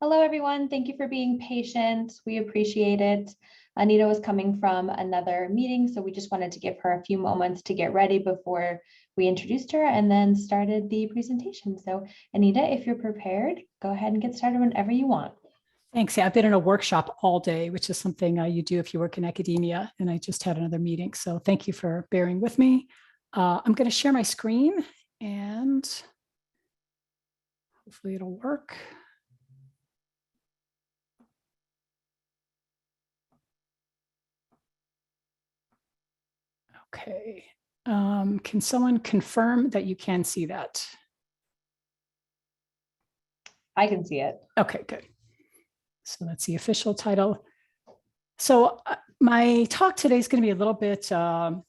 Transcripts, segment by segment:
Hello, everyone. Thank you for being patient. We appreciate it. Anita was coming from another meeting, so we just wanted to give her a few moments to get ready before we introduced her and then started the presentation. So Anita, if you're prepared, go ahead and get started whenever you want. Thanks. Yeah, I've been in a workshop all day, which is something you do if you work in academia, and I just had another meeting. So thank you for bearing with me. I'm going to share my screen and hopefully it'll work. Okay. Can someone confirm that you can see that? I can see it. Okay, good. So that's the official title. So my talk today is going to be a little bit, I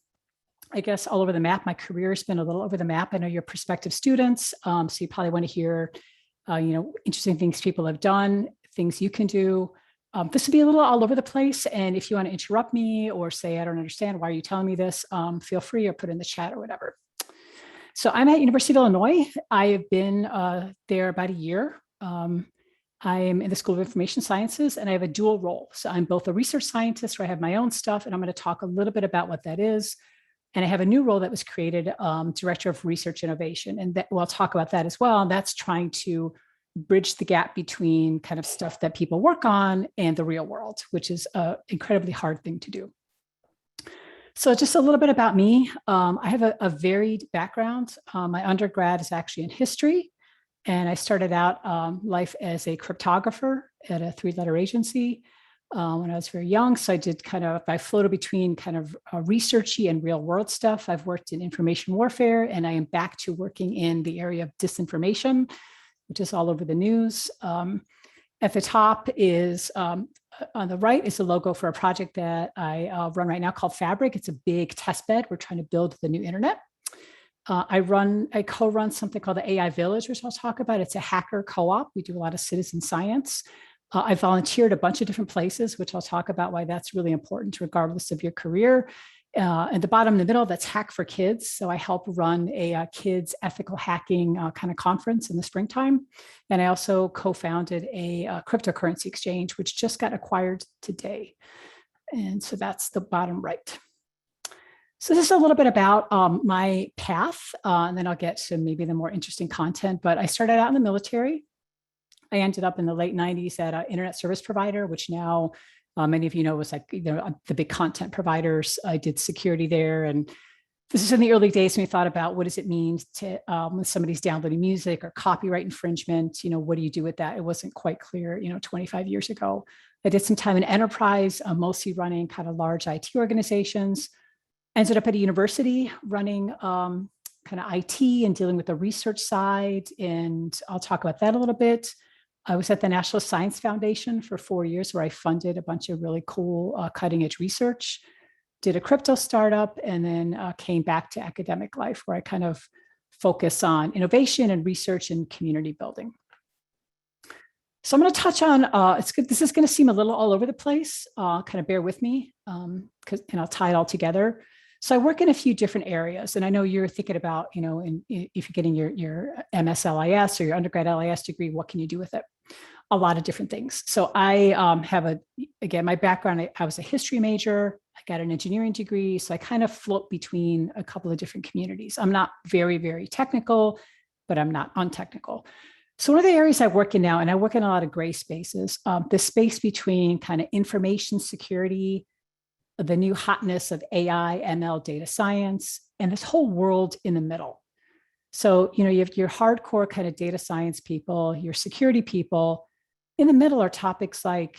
guess, all over the map. My career has been a little over the map. I know you're prospective students, so you probably want to hear, interesting things people have done, things you can do. This will be a little all over the place. And if you want to interrupt me or say, I don't understand, why are you telling me this? Feel free or put in the chat or whatever. So I'm at University of Illinois. I have been there about a year. I am in the School of Information Sciences, and I have a dual role. So I'm both a research scientist where I have my own stuff, and I'm going to talk a little bit about what that is. And I have a new role that was created, Director of Research Innovation. And that, we'll talk about that as well. And that's trying to bridge the gap between kind of stuff that people work on and the real world, which is an incredibly hard thing to do. So just a little bit about me. I have a varied background. My undergrad is actually in history. And I started out life as a cryptographer at a 3-letter agency when I was very young. So I floated between kind of researchy and real world stuff. I've worked in information warfare, and I am back to working in the area of disinformation, which is all over the news. At the top is, on the right is the logo for a project that I run right now called Fabric. It's a big test bed. We're trying to build the new internet. I co-run something called the AI Village, which I'll talk about. It's a hacker co-op. We do a lot of citizen science. I volunteered a bunch of different places, which I'll talk about why that's really important regardless of your career. At the bottom in the middle, that's Hack for Kids. So I help run a kids ethical hacking kind of conference in the springtime. And I also co-founded a cryptocurrency exchange, which just got acquired today. And so that's the bottom right. So this is a little bit about my path, and then I'll get to maybe the more interesting content. But I started out in the military. I ended up in the late 90s at an internet service provider, which now many of you know was like the big content providers. I did security there. And this is in the early days when we thought about what does it mean to when somebody's downloading music or copyright infringement, what do you do with that? It wasn't quite clear, 25 years ago. I did some time in enterprise, mostly running kind of large IT organizations. Ended up at a university running kind of IT and dealing with the research side. And I'll talk about that a little bit. I was at the National Science Foundation for 4 years where I funded a bunch of really cool cutting edge research, did a crypto startup, and then came back to academic life where I kind of focus on innovation and research and community building. So I'm going to touch on, this is going to seem a little all over the place, kind of bear with me, and I'll tie it all together. So I work in a few different areas, and I know you're thinking about, if you're getting your MSLIS or your undergrad LIS degree, what can you do with it? A lot of different things. So I have again, my background, I was a history major, I got an engineering degree. So I kind of float between a couple of different communities. I'm not very, very technical, but I'm not untechnical. So one of the areas I work in now, and I work in a lot of gray spaces, the space between kind of information security, the new hotness of AI, ML, data science, and this whole world in the middle. So, you have your hardcore kind of data science people, your security people. In the middle are topics like,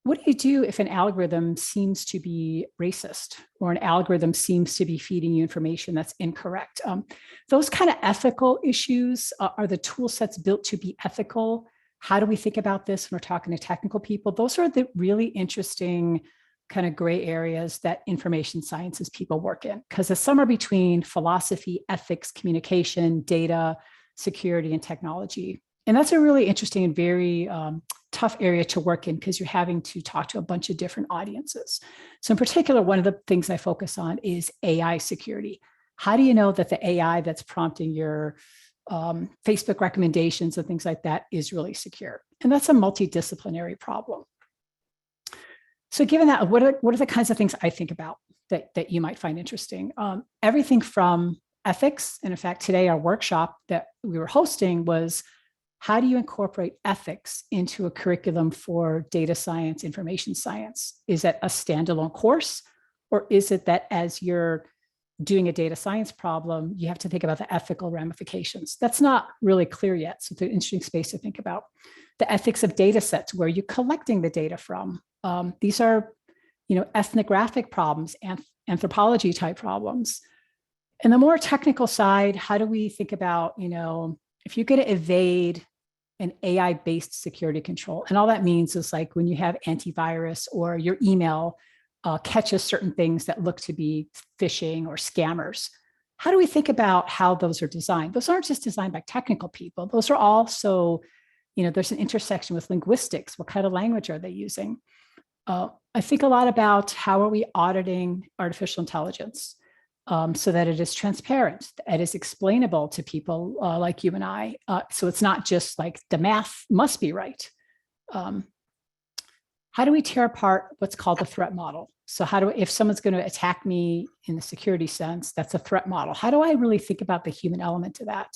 what do you do if an algorithm seems to be racist or an algorithm seems to be feeding you information that's incorrect? Those kind of ethical issues are the tool sets built to be ethical. How do we think about this when we're talking to technical people? Those are the really interesting kind of gray areas that information sciences people work in, because it's somewhere between philosophy, ethics, communication, data, security, and technology. And that's a really interesting and very tough area to work in because you're having to talk to a bunch of different audiences. So in particular, one of the things I focus on is AI security. How do you know that the AI that's prompting your Facebook recommendations and things like that is really secure? And that's a multidisciplinary problem. So given that, what are the kinds of things I think about that you might find interesting? Everything from ethics. And in fact, today our workshop that we were hosting was, how do you incorporate ethics into a curriculum for data science, information science? Is that a standalone course? Or is it that as you're doing a data science problem, you have to think about the ethical ramifications? That's not really clear yet. So it's an interesting space to think about. The ethics of data sets, where you're collecting the data from. These are, ethnographic problems and anthropology type problems. And the more technical side, how do we think about, if you're going to evade an AI-based security control, and all that means is like when you have antivirus or your email catches certain things that look to be phishing or scammers. How do we think about how those are designed? Those aren't just designed by technical people. Those are also, there's an intersection with linguistics. What kind of language are they using? I think a lot about how are we auditing artificial intelligence so that it is transparent, that it is explainable to people like you and I. So it's not just like the math must be right. How do we tear apart what's called the threat model? So if someone's going to attack me in the security sense, that's a threat model. How do I really think about the human element to that?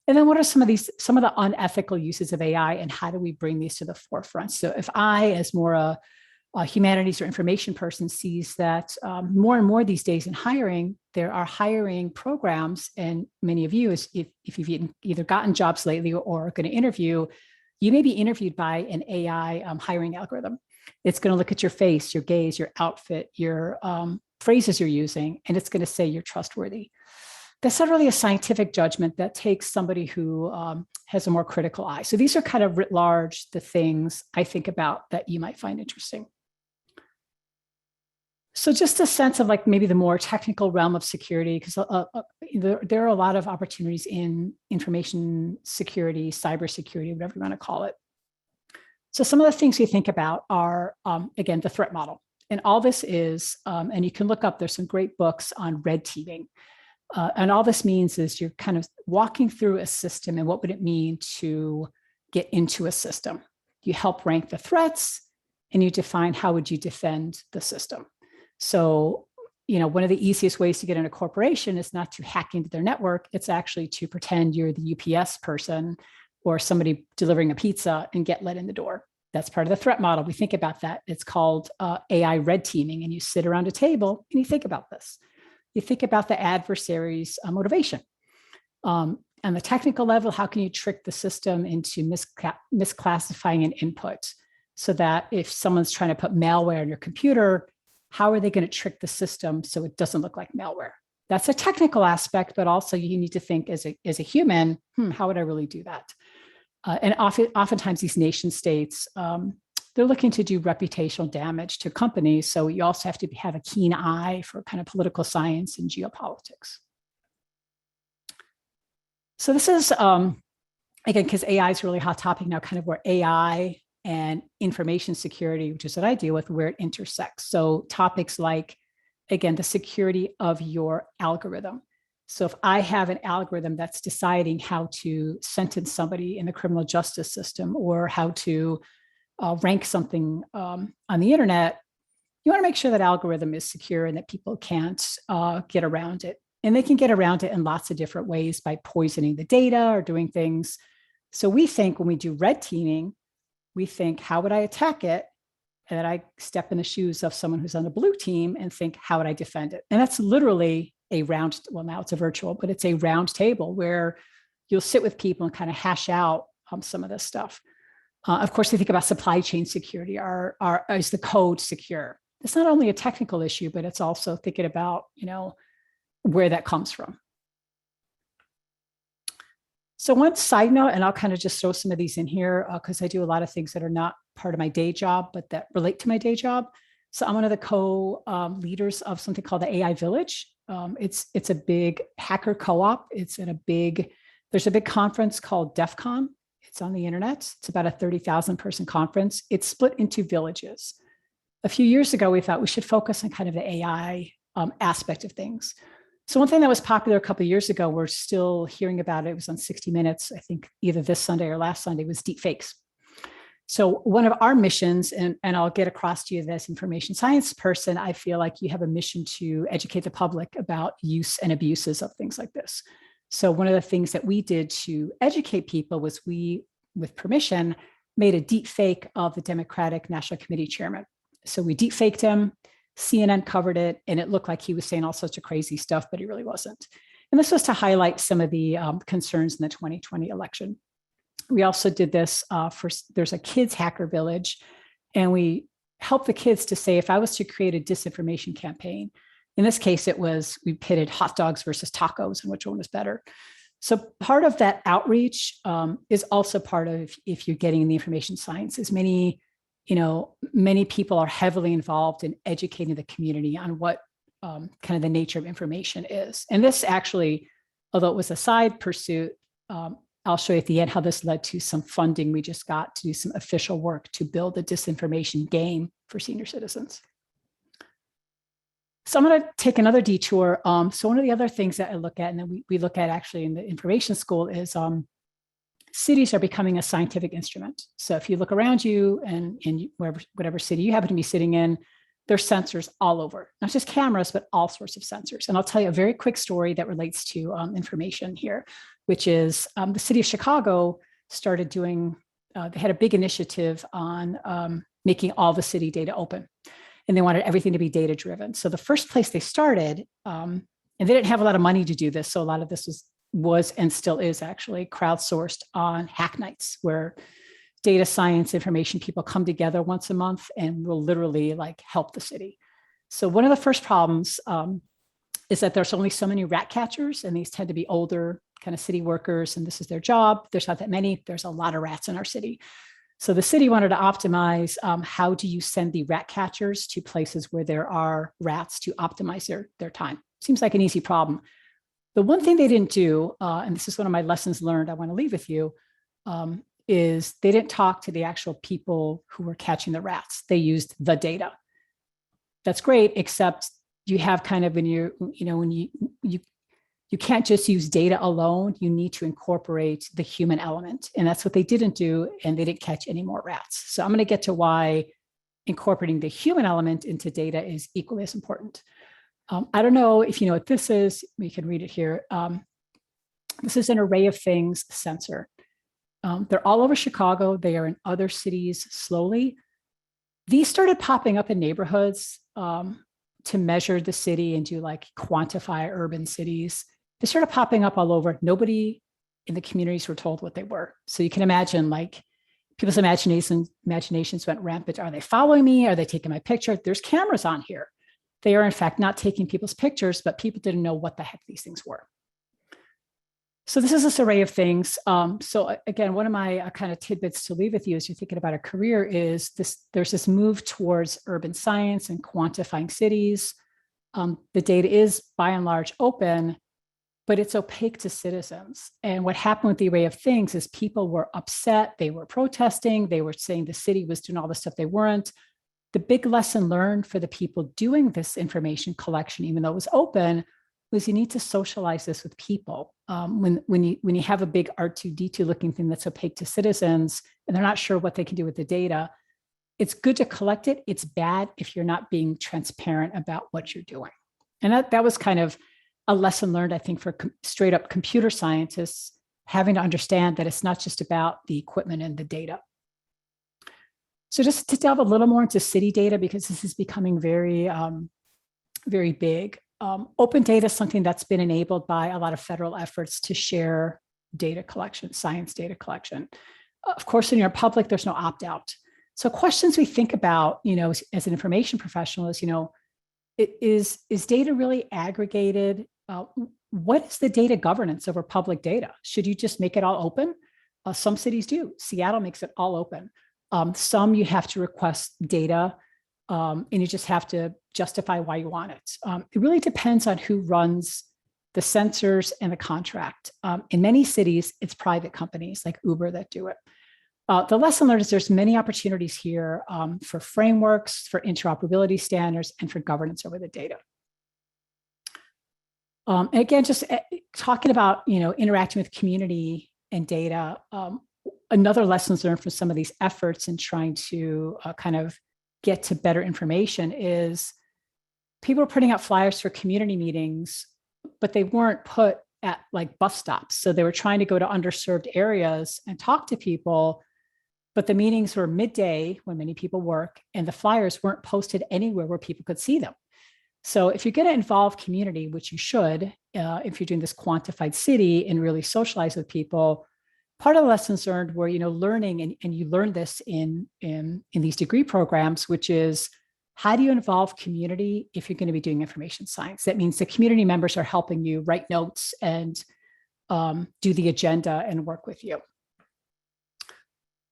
And then what are some of the unethical uses of AI, and how do we bring these to the forefront? So if I, as more a humanities or information person, sees that more and more these days in hiring, there are hiring programs, and many of you, if you've either gotten jobs lately or are going to interview, you may be interviewed by an AI hiring algorithm. It's going to look at your face, your gaze, your outfit, your phrases you're using, and it's going to say you're trustworthy. That's not really a scientific judgment. That takes somebody who has a more critical eye. So these are kind of writ large the things I think about that you might find interesting. So just a sense of like maybe the more technical realm of security, because there are a lot of opportunities in information security, cybersecurity, whatever you want to call it. So some of the things we think about are, again, the threat model. And all this is, and you can look up, there's some great books on red teaming. And all this means is you're kind of walking through a system and what would it mean to get into a system. You help rank the threats and you define how would you defend the system. So, one of the easiest ways to get in a corporation is not to hack into their network. It's actually to pretend you're the UPS person or somebody delivering a pizza and get let in the door. That's part of the threat model. We think about that. It's called AI red teaming. And you sit around a table and you think about this. You think about the adversary's motivation. On the technical level, how can you trick the system into misclassifying an input so that if someone's trying to put malware on your computer, how are they going to trick the system so it doesn't look like malware? That's a technical aspect, but also you need to think as a human, how would I really do that? And oftentimes these nation states, they're looking to do reputational damage to companies. So you also have to have a keen eye for kind of political science and geopolitics. So this is, again, because AI is a really hot topic now, kind of where AI and information security, which is what I deal with, where it intersects. So topics like, again, the security of your algorithm. So if I have an algorithm that's deciding how to sentence somebody in the criminal justice system or how to rank something on the internet, you want to make sure that algorithm is secure and that people can't get around it. And they can get around it in lots of different ways by poisoning the data or doing things. So we think when we do red teaming, we think, how would I attack it? And then I step in the shoes of someone who's on the blue team and think, how would I defend it? And that's literally a round, well, now it's a virtual, but it's a round table where you'll sit with people and kind of hash out some of this stuff. Of course, we think about supply chain security. Is the code secure? It's not only a technical issue, but it's also thinking about, where that comes from. So one side note, and I'll kind of just throw some of these in here because I do a lot of things that are not part of my day job, but that relate to my day job. So I'm one of the co-leaders of something called the AI Village. It's a big hacker co-op. There's a big conference called DEF CON. It's on the internet. It's about a 30,000 person conference. It's split into villages. A few years ago, we thought we should focus on kind of the AI aspect of things. So one thing that was popular a couple of years ago, we're still hearing about it. It was on 60 Minutes, I think either this Sunday or last Sunday, was deepfakes. So one of our missions, and I'll get across to you this information science person, I feel like you have a mission to educate the public about use and abuses of things like this. So one of the things that we did to educate people was we, with permission, made a deep fake of the Democratic National Committee chairman. So we deep faked him, CNN covered it, and it looked like he was saying all sorts of crazy stuff, but he really wasn't. And this was to highlight some of the concerns in the 2020 election. We also did this there's a kids hacker village, and we helped the kids to say, if I was to create a disinformation campaign, in this case, it was, we pitted hot dogs versus tacos and which one was better. So part of that outreach is also part of, if you're getting in the information sciences, many people are heavily involved in educating the community on what kind of the nature of information is. And this actually, although it was a side pursuit, I'll show you at the end how this led to some funding we just got to do some official work to build a disinformation game for senior citizens. So I'm going to take another detour. So one of the other things that I look at, and then we look at actually in the information school, is cities are becoming a scientific instrument. So if you look around you and in whatever city you happen to be sitting in, there's sensors all over, not just cameras, but all sorts of sensors. And I'll tell you a very quick story that relates to information here, which is the city of Chicago started doing, they had a big initiative on making all the city data open. And they wanted everything to be data driven. So the first place they started, and they didn't have a lot of money to do this. So a lot of this was and still is actually crowdsourced on hack nights, where data science information people come together once a month and will literally like help the city. So one of the first problems is that there's only so many rat catchers, and these tend to be older kind of city workers, and this is their job. There's not that many. There's a lot of rats in our city. So the city wanted to optimize how do you send the rat catchers to places where there are rats to optimize their time. Seems like an easy problem. The one thing they didn't do, and this is one of my lessons learned I want to leave with you, is they didn't talk to the actual people who were catching the rats. They used the data. That's great, except you have kind of when you can't just use data alone. You need to incorporate the human element. And that's what they didn't do. And they didn't catch any more rats. So I'm going to get to why incorporating the human element into data is equally as important. I don't know if you know what this is. We can read it here. This is an array of things sensor. They're all over Chicago. They are in other cities slowly. These started popping up in neighborhoods to measure the city and to like quantify urban cities. They started popping up all over. Nobody in the communities were told what they were. So you can imagine like people's imaginations went rampant. Are they following me? Are they taking my picture? There's cameras on here. They are in fact not taking people's pictures, but people didn't know what the heck these things were. So this is this array of things. So again, one of my kind of tidbits to leave with you as you're thinking about a career is there's this move towards urban science and quantifying cities. The data is by and large open, but it's opaque to citizens. And what happened with the array of things is people were upset. They were protesting. They were saying the city was doing all the stuff they weren't. The big lesson learned for the people doing this information collection, even though it was open, was you need to socialize this with people. When you have a big R2D2 looking thing that's opaque to citizens and they're not sure what they can do with the data, it's good to collect it. It's bad if you're not being transparent about what you're doing. And that was kind of a lesson learned, I think, for straight up computer scientists, having to understand that it's not just about the equipment and the data. So just to delve a little more into city data, because this is becoming very, very big. Open data is something that's been enabled by a lot of federal efforts to share data collection, science data collection. Of course, when you're public, there's no opt-out. So questions we think about, as an information professional is data really aggregated? What is the data governance over public data? Should you just make it all open? Some cities do. Seattle makes it all open. Some you have to request data and you just have to justify why you want it. It really depends on who runs the sensors and the contract. In many cities, it's private companies like Uber that do it. The lesson learned is there's many opportunities here for frameworks, for interoperability standards, and for governance over the data. And again, just talking about interacting with community and data. another lessons learned from some of these efforts in trying to kind of get to better information is people were putting out flyers for community meetings, but they weren't put at like bus stops. So they were trying to go to underserved areas and talk to people, but the meetings were midday when many people work, and the flyers weren't posted anywhere where people could see them. So if you're going to involve community, which you should, if you're doing this quantified city and really socialize with people, part of the lessons learned were, learning, and you learn this in these degree programs, which is how do you involve community if you're going to be doing information science? That means the community members are helping you write notes and do the agenda and work with you.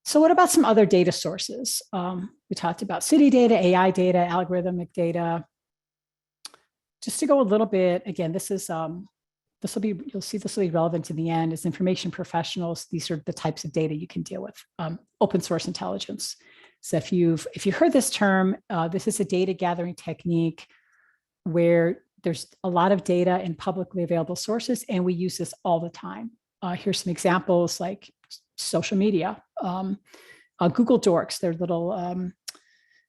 So what about some other data sources? We talked about city data, AI data, algorithmic data. Just to go a little bit, again, this will be, you'll see this will be relevant in the end, as information professionals, these are the types of data you can deal with. Open source intelligence. So if you've heard this term, this is a data gathering technique where there's a lot of data in publicly available sources, and we use this all the time. Here's some examples like social media, Google Docs, they're little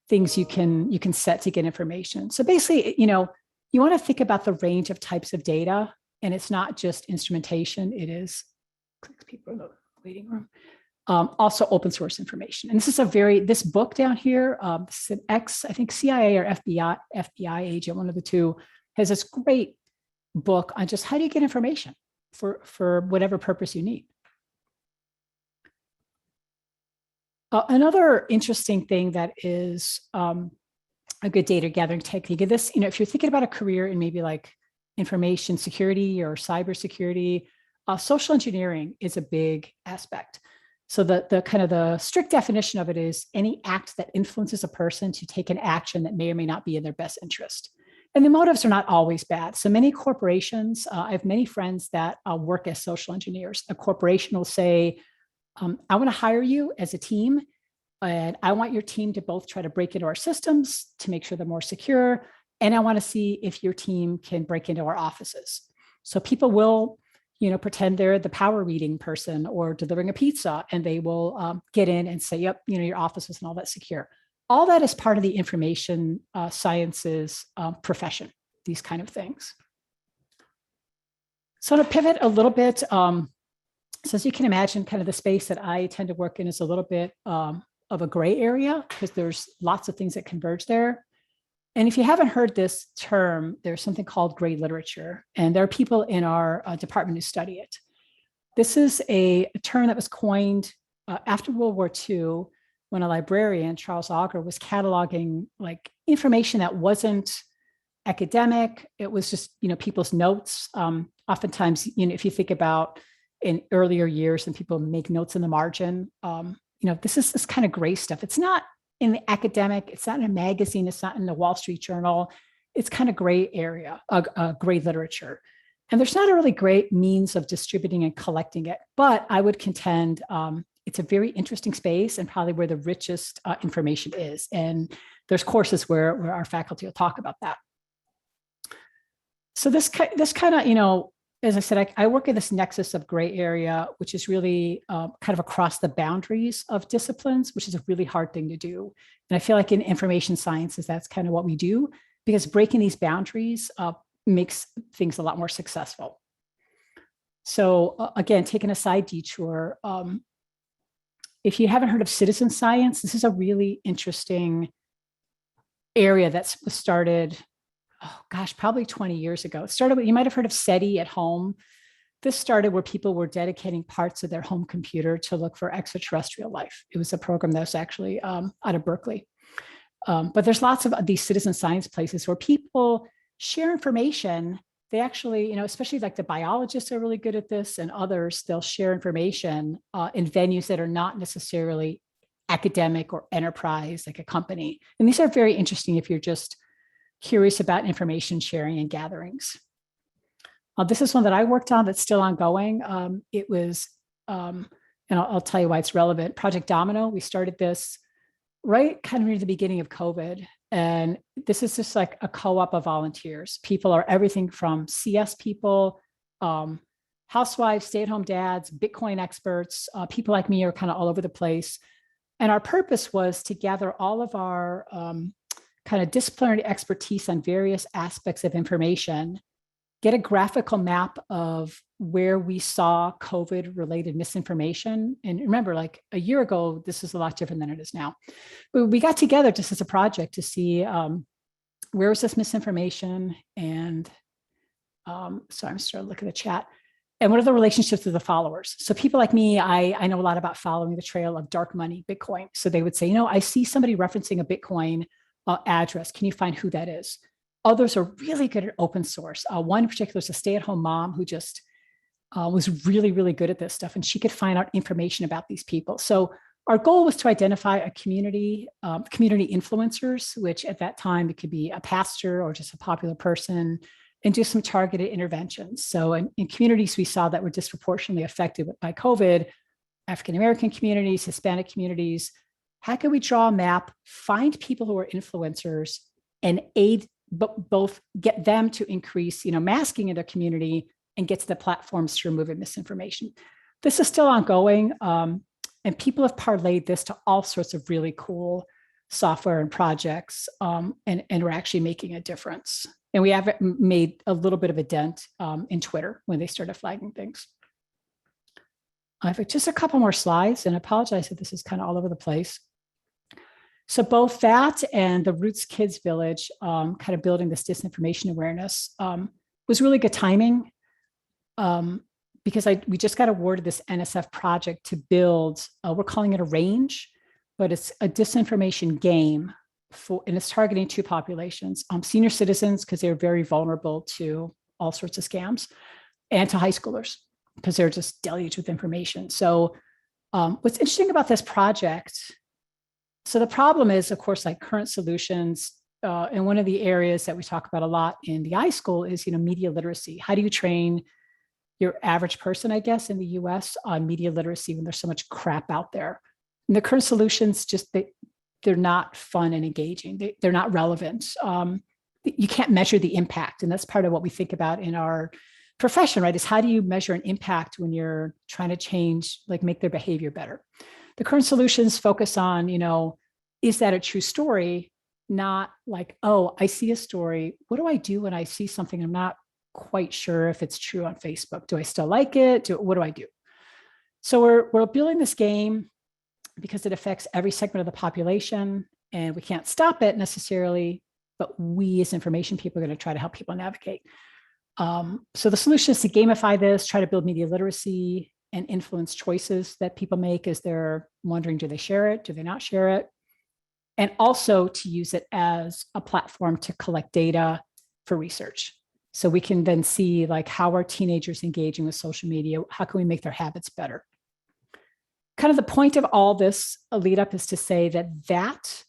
things you can set to get information. So basically, you want to think about the range of types of data, and it's not just instrumentation, it is people in the waiting room. Also open source information. And this is this book down here, this is an I think CIA or FBI agent, one of the two, has this great book on just how do you get information for whatever purpose you need. Another interesting thing that is a good data gathering technique of this, if you're thinking about a career in maybe like information security or cybersecurity, social engineering is a big aspect. So the kind of the strict definition of it is any act that influences a person to take an action that may or may not be in their best interest. And the motives are not always bad. So many corporations, I have many friends that work as social engineers. A corporation will say, I want to hire you as a team, and I want your team to both try to break into our systems to make sure they're more secure. And I want to see if your team can break into our offices. So people will, pretend they're the power reading person or delivering a pizza, and they will get in and say, yep, your offices and all that secure. All that is part of the information sciences profession, these kind of things. So to pivot a little bit, so as you can imagine, kind of the space that I tend to work in is a little bit of a gray area because there's lots of things that converge there. And if you haven't heard this term, there's something called gray literature, and there are people in our department who study it. This is a term that was coined after World War II when a librarian, Charles Auger, was cataloging like information that wasn't academic. It was just, people's notes. Oftentimes, if you think about in earlier years and people make notes in the margin, this is this kind of gray stuff. It's not in the academic, it's not in a magazine, it's not in the Wall Street Journal. It's kind of gray area, gray literature. And there's not a really great means of distributing and collecting it, but I would contend it's a very interesting space and probably where the richest information is. And there's courses where our faculty will talk about that. So this kind of, as I said, I work in this nexus of gray area, which is really kind of across the boundaries of disciplines, which is a really hard thing to do. And I feel like in information sciences, that's kind of what we do, because breaking these boundaries makes things a lot more successful. So again, taking a side detour, if you haven't heard of citizen science, this is a really interesting area that's started, probably 20 years ago. It started with, you might have heard of SETI at home. This started where people were dedicating parts of their home computer to look for extraterrestrial life. It was a program that was actually out of Berkeley. But there's lots of these citizen science places where people share information. They actually, especially like the biologists are really good at this, and others, they'll share information in venues that are not necessarily academic or enterprise, like a company. And these are very interesting if you're just curious about information sharing and gatherings. This is one that I worked on that's still ongoing. It was, and I'll tell you why it's relevant. Project Domino, we started this right kind of near the beginning of COVID. And this is just like a co-op of volunteers. People are everything from CS people, housewives, stay-at-home dads, Bitcoin experts, people like me are kind of all over the place. And our purpose was to gather all of our kind of disciplinary expertise on various aspects of information, get a graphical map of where we saw COVID-related misinformation. And remember, like a year ago, this is a lot different than it is now. But we got together just as a project to see where was this misinformation, and so I'm starting to look at the chat. And what are the relationships with the followers? So people like me, I know a lot about following the trail of dark money, Bitcoin. So they would say, you know, I see somebody referencing a Bitcoin address. Can you find who that is? Others are really good at open source. One in particular is a stay-at-home mom who just was really, really good at this stuff, and she could find out information about these people. So our goal was to identify a community influencers, which at that time it could be a pastor or just a popular person, and do some targeted interventions. So in communities we saw that were disproportionately affected by COVID, African-American communities, Hispanic communities, how can we draw a map, find people who are influencers, and aid both get them to increase, masking in their community and get to the platforms to remove misinformation. This is still ongoing, and people have parlayed this to all sorts of really cool software and projects, and we're actually making a difference. And we have made a little bit of a dent in Twitter when they started flagging things. I have just a couple more slides, and I apologize if this is kind of all over the place. So both that and the Roots Kids Village, kind of building this disinformation awareness, was really good timing, because we just got awarded this NSF project to build, we're calling it a range, but it's a disinformation game and it's targeting two populations, senior citizens, because they're very vulnerable to all sorts of scams, and to high schoolers, because they're just deluged with information. So what's interesting about this project, so the problem is, of course, like current solutions, and one of the areas that we talk about a lot in the iSchool is, media literacy. How do you train your average person, I guess, in the US on media literacy when there's so much crap out there? And the current solutions just, they're not fun and engaging. They're not relevant. You can't measure the impact. And that's part of what we think about in our profession, right? Is how do you measure an impact when you're trying to change, like make their behavior better? The current solutions focus on, is that a true story? Not like, oh, I see a story. What do I do when I see something I'm not quite sure if it's true on Facebook? Do I still like it? What do I do? So we're building this game because it affects every segment of the population, and we can't stop it necessarily, but we as information people are going to try to help people navigate. So the solution is to gamify this, try to build media literacy and influence choices that people make as they're wondering, do they share it? Do they not share it? And also to use it as a platform to collect data for research. So we can then see like how are teenagers engaging with social media? How can we make their habits better? Kind of the point of all this lead up is to say that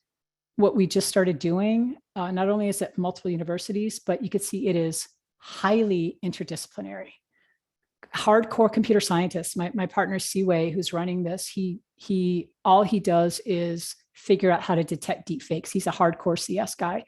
what we just started doing, not only is it multiple universities, but you could see it is highly interdisciplinary. Hardcore computer scientists, my partner Siwei, who's running this, all he does is figure out how to detect deepfakes. He's a hardcore CS guy.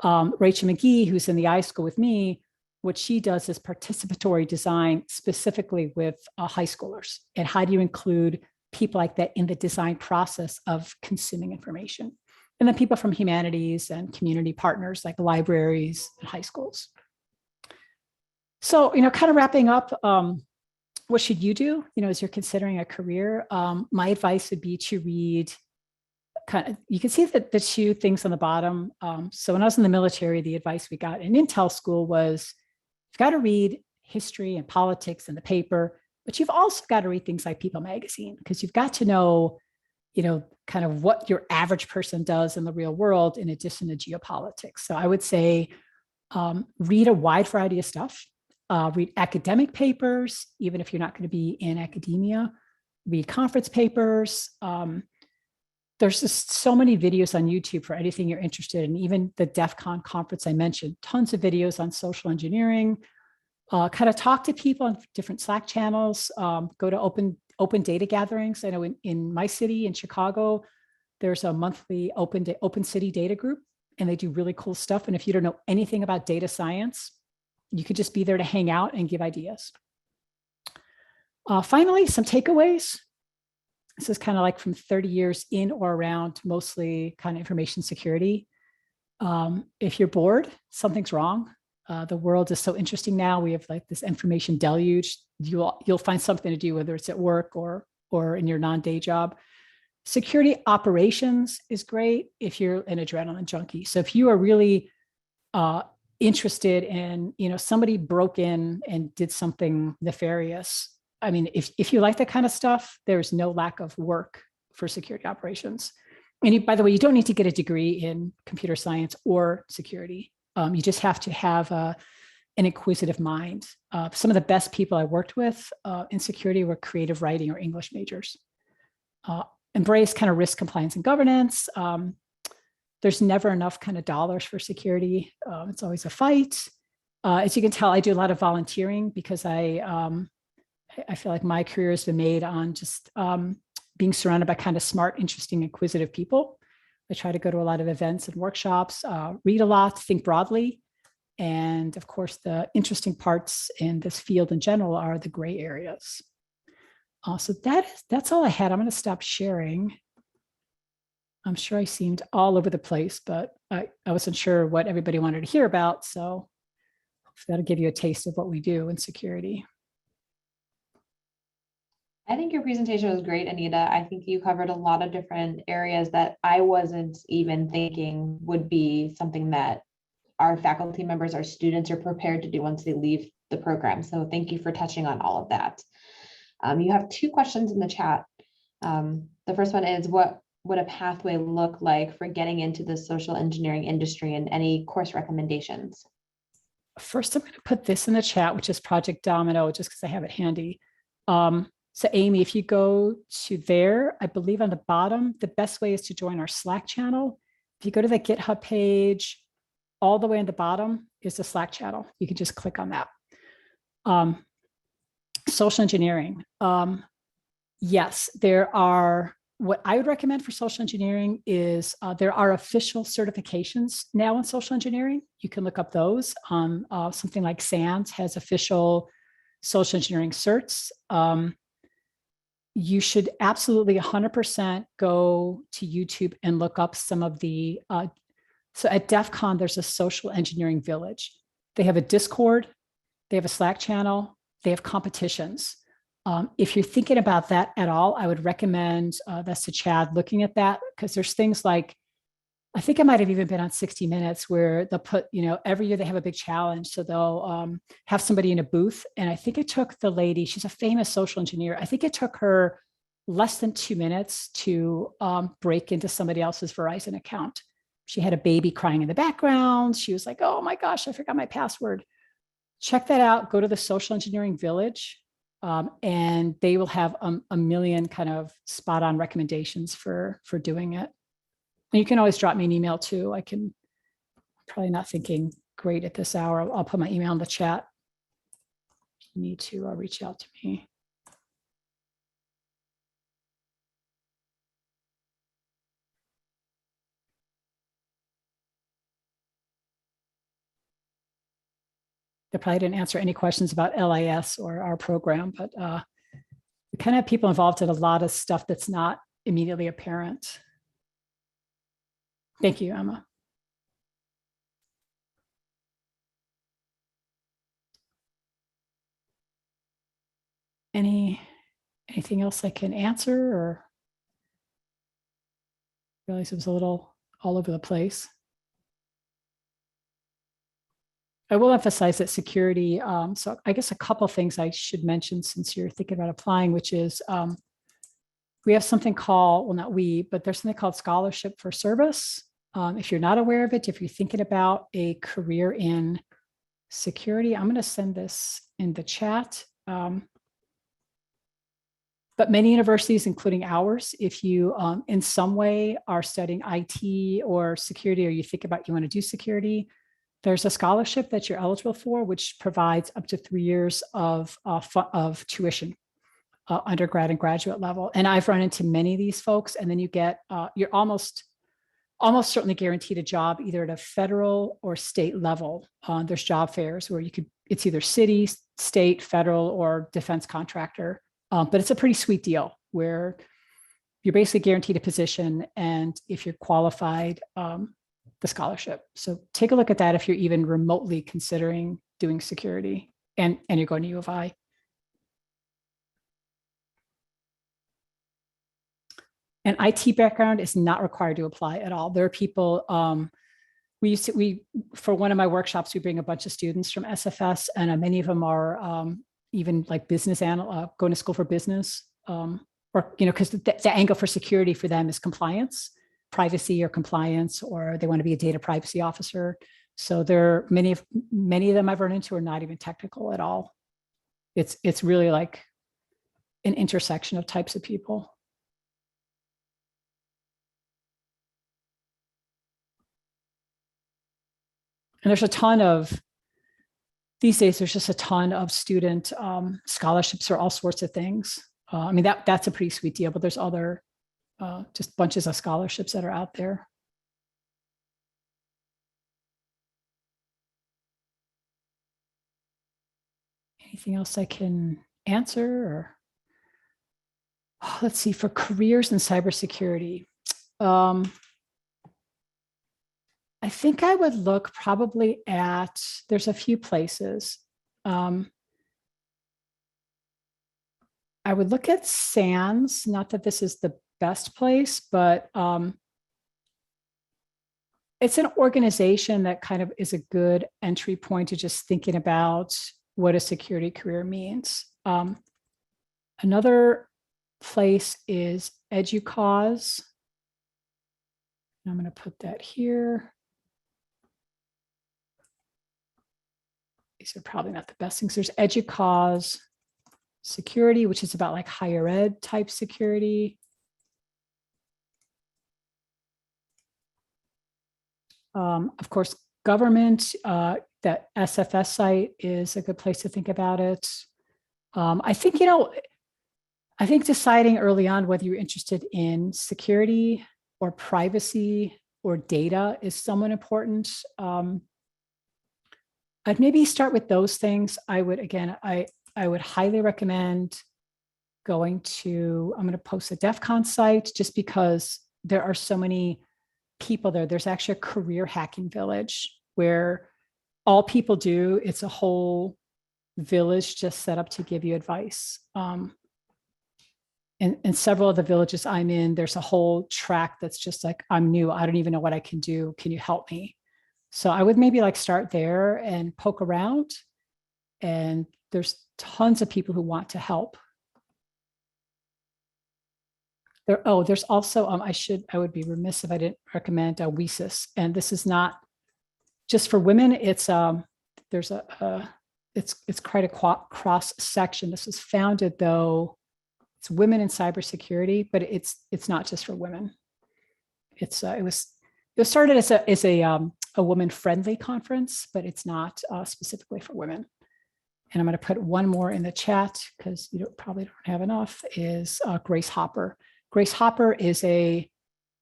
Rachel McGee, who's in the iSchool with me, what she does is participatory design specifically with high schoolers. And how do you include people like that in the design process of consuming information? And then people from humanities and community partners like libraries and high schools. So, kind of wrapping up, what should you do, as you're considering a career? My advice would be to read, you can see the two things on the bottom. So when I was in the military, the advice we got in Intel school was, you've got to read history and politics in the paper, but you've also got to read things like People magazine, because you've got to know, kind of what your average person does in the real world in addition to geopolitics. So I would say, read a wide variety of stuff. Read academic papers, even if you're not going to be in academia. Read conference papers. There's just so many videos on YouTube for anything you're interested in. Even the DEF CON conference I mentioned, tons of videos on social engineering. Kind of talk to people on different Slack channels. Go to open data gatherings. I know in my city, in Chicago, there's a monthly open city data group, and they do really cool stuff. And if you don't know anything about data science, you could just be there to hang out and give ideas. Finally, some takeaways. This is kind of like from 30 years in or around mostly kind of information security. If you're bored, something's wrong. The world is so interesting now. We have like this information deluge. You'll find something to do, whether it's at work or in your non-day job. Security operations is great if you're an adrenaline junkie. So if you are really interested in, somebody broke in and did something nefarious. I mean, if you like that kind of stuff, there's no lack of work for security operations. And by the way, you don't need to get a degree in computer science or security. You just have to have an inquisitive mind. Some of the best people I worked with in security were creative writing or English majors. Embrace kind of risk compliance and governance. There's never enough kind of dollars for security. It's always a fight. As you can tell, I do a lot of volunteering because I feel like my career has been made on just being surrounded by kind of smart, interesting, inquisitive people. I try to go to a lot of events and workshops, read a lot, think broadly. And of course, the interesting parts in this field in general are the gray areas. So that's all I had. I'm going to stop sharing. I'm sure I seemed all over the place, but I wasn't sure what everybody wanted to hear about. So that'll give you a taste of what we do in security. I think your presentation was great, Anita. I think you covered a lot of different areas that I wasn't even thinking would be something that our faculty members, our students are prepared to do once they leave the program. So thank you for touching on all of that. You have two questions in the chat. The first one is, what would a pathway look like for getting into the social engineering industry, and any course recommendations? First, I'm going to put this in the chat, which is Project Domino, just because I have it handy. So Amy, if you go to there, I believe on the bottom, the best way is to join our Slack channel. If you go to the GitHub page, all the way on the bottom is the Slack channel. You can just click on that. Social engineering. Yes, there are, what I would recommend for social engineering is there are official certifications now in social engineering. You can look up those. Something like SANS has official social engineering certs. You should absolutely 100% go to YouTube and look up some of the, so at DEF CON, there's a social engineering village. They have a Discord, they have a Slack channel, they have competitions. If you're thinking about that at all, I would recommend that's to Chad looking at that, because there's things like, I think I might have even been on 60 Minutes where they'll put, every year they have a big challenge. So they'll have somebody in a booth. And I think it took the lady, she's a famous social engineer. I think it took her less than 2 minutes to break into somebody else's Verizon account. She had a baby crying in the background. She was like, oh my gosh, I forgot my password. Check that out. Go to the Social Engineering Village. And they will have a million kind of spot on recommendations for doing it. And you can always drop me an email too. Probably not thinking great at this hour. I'll put my email in the chat. You need to reach out to me. They probably didn't answer any questions about LIS or our program, but we kind of have people involved in a lot of stuff that's not immediately apparent. Thank you, Emma. Anything else I can answer, or I realize it was a little all over the place. I will emphasize that security. So I guess a couple of things I should mention since you're thinking about applying, which is we have something called, well, not we, but there's something called Scholarship for Service. If you're not aware of it, if you're thinking about a career in security, I'm going to send this in the chat. But many universities, including ours, if you in some way are studying IT or security, or you think about you want to do security, there's a scholarship that you're eligible for, which provides up to 3 years of tuition, undergrad and graduate level. And I've run into many of these folks, and then you get, you're almost certainly guaranteed a job either at a federal or state level. There's job fairs where you could, it's either city, state, federal, or defense contractor. But it's a pretty sweet deal where you're basically guaranteed a position, and if you're qualified, the scholarship. So take a look at that if you're even remotely considering doing security and you're going to U of I. An IT background is not required to apply at all. There are people, for one of my workshops, we bring a bunch of students from SFS, and many of them are even like going to school for business, or, because the angle for security for them is compliance, privacy or compliance, or they want to be a data privacy officer. So many of them I've run into are not even technical at all. It's really like an intersection of types of people. And there's these days, there's just a ton of student scholarships for all sorts of things. I mean, that's a pretty sweet deal, but there's other just bunches of scholarships that are out there. Anything else I can answer? Or let's see, for careers in cybersecurity. I think I would look probably there's a few places. I would look at SANS, not that this is the best place, but it's an organization that kind of is a good entry point to just thinking about what a security career means. Another place is EduCause. I'm going to put that here. These are probably not the best things. There's EduCause security, which is about like higher ed type security. Of course, government, that SFS site is a good place to think about it. I think, I think deciding early on whether you're interested in security or privacy or data is somewhat important. I'd maybe start with those things. I would highly recommend I'm going to post a DEF CON site just because there are so many people there. There's actually a career hacking village where all people do, it's a whole village just set up to give you advice. In several of the villages I'm in, there's a whole track that's just like, I'm new, I don't even know what I can do. Can you help me? So I would maybe like start there and poke around. And there's tons of people who want to help. There's also, I would be remiss if I didn't recommend WESIS. And this is not just for women. It's it's quite a cross section. This was founded though, it's women in cybersecurity, but it's not just for women. It was started as a woman-friendly conference, but it's not specifically for women. And I'm going to put one more in the chat because you probably don't have enough, is Grace Hopper. Grace Hopper is a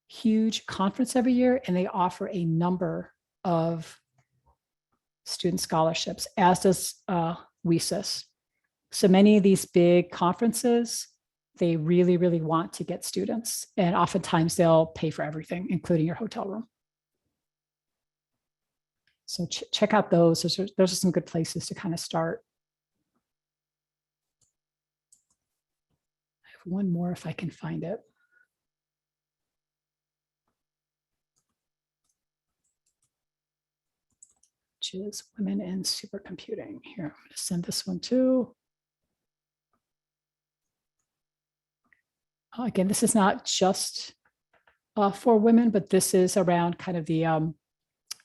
huge conference every year, and they offer a number of student scholarships, as does WESIS. So many of these big conferences, they really, really want to get students. And oftentimes they'll pay for everything, including your hotel room. So check out those. Those are some good places to kind of start. I have one more if I can find it. Which is women in supercomputing. Here, I'm going to send this one too. Again, this is not just for women, but this is around kind of the, and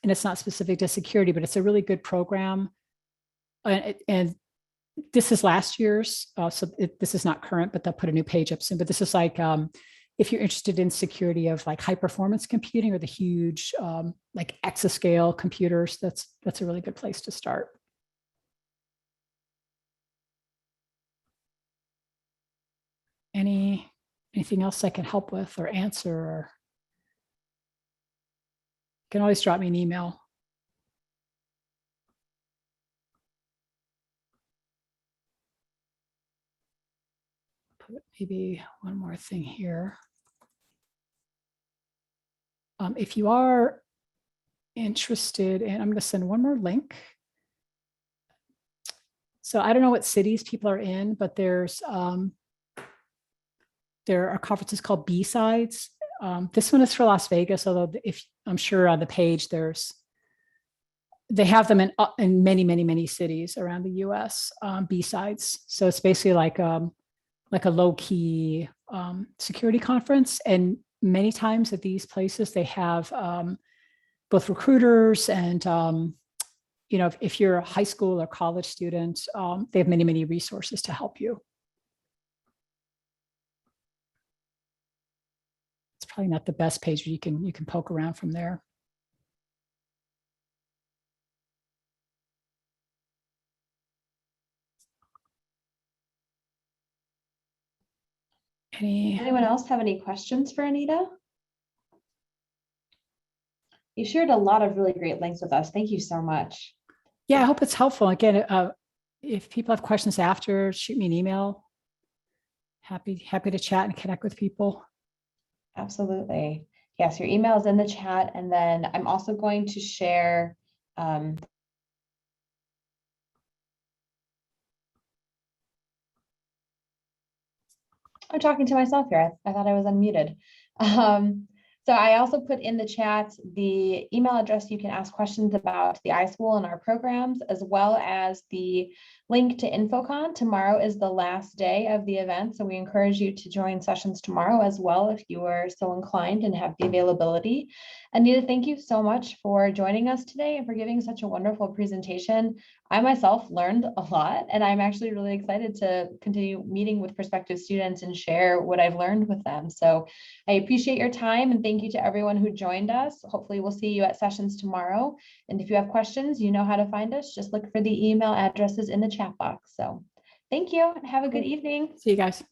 it's not specific to security, but it's a really good program. And this is last year's, so this is not current, but they'll put a new page up soon. But this is like, if you're interested in security of like high performance computing or the huge like exascale computers, that's a really good place to start. Anything else I can help with or answer? Or you can always drop me an email. put maybe one more thing here. If you are interested, and I'm going to send one more link. So I don't know what cities people are in, but there are conferences called B-Sides. This one is for Las Vegas, although if I'm sure on the page they have them in many cities around the U.S. B-Sides. So it's basically like a low-key security conference, and many times at these places they have both recruiters and if you're a high school or college student, they have many resources to help you. It's probably not the best page, but you can poke around from there. Anyone else have any questions for Anita? You shared a lot of really great links with us. Thank you so much. Yeah, I hope it's helpful. Again, if people have questions after, shoot me an email. Happy to chat and connect with people. Absolutely. Yes, your email is in the chat. And then I'm also going to share I'm talking to myself here. I thought I was unmuted. So I also put in the chat the email address you can ask questions about the iSchool and our programs, as well as the link to INFOcon. Tomorrow is the last day of the event, so we encourage you to join sessions tomorrow as well if you are so inclined and have the availability. Anita, thank you so much for joining us today and for giving such a wonderful presentation. I myself learned a lot, and I'm actually really excited to continue meeting with prospective students and share what I've learned with them. So I appreciate your time, and thank you to everyone who joined us. Hopefully we'll see you at sessions tomorrow. And if you have questions, you know how to find us. Just look for the email addresses in the chat box. So thank you and have a good evening. See you guys.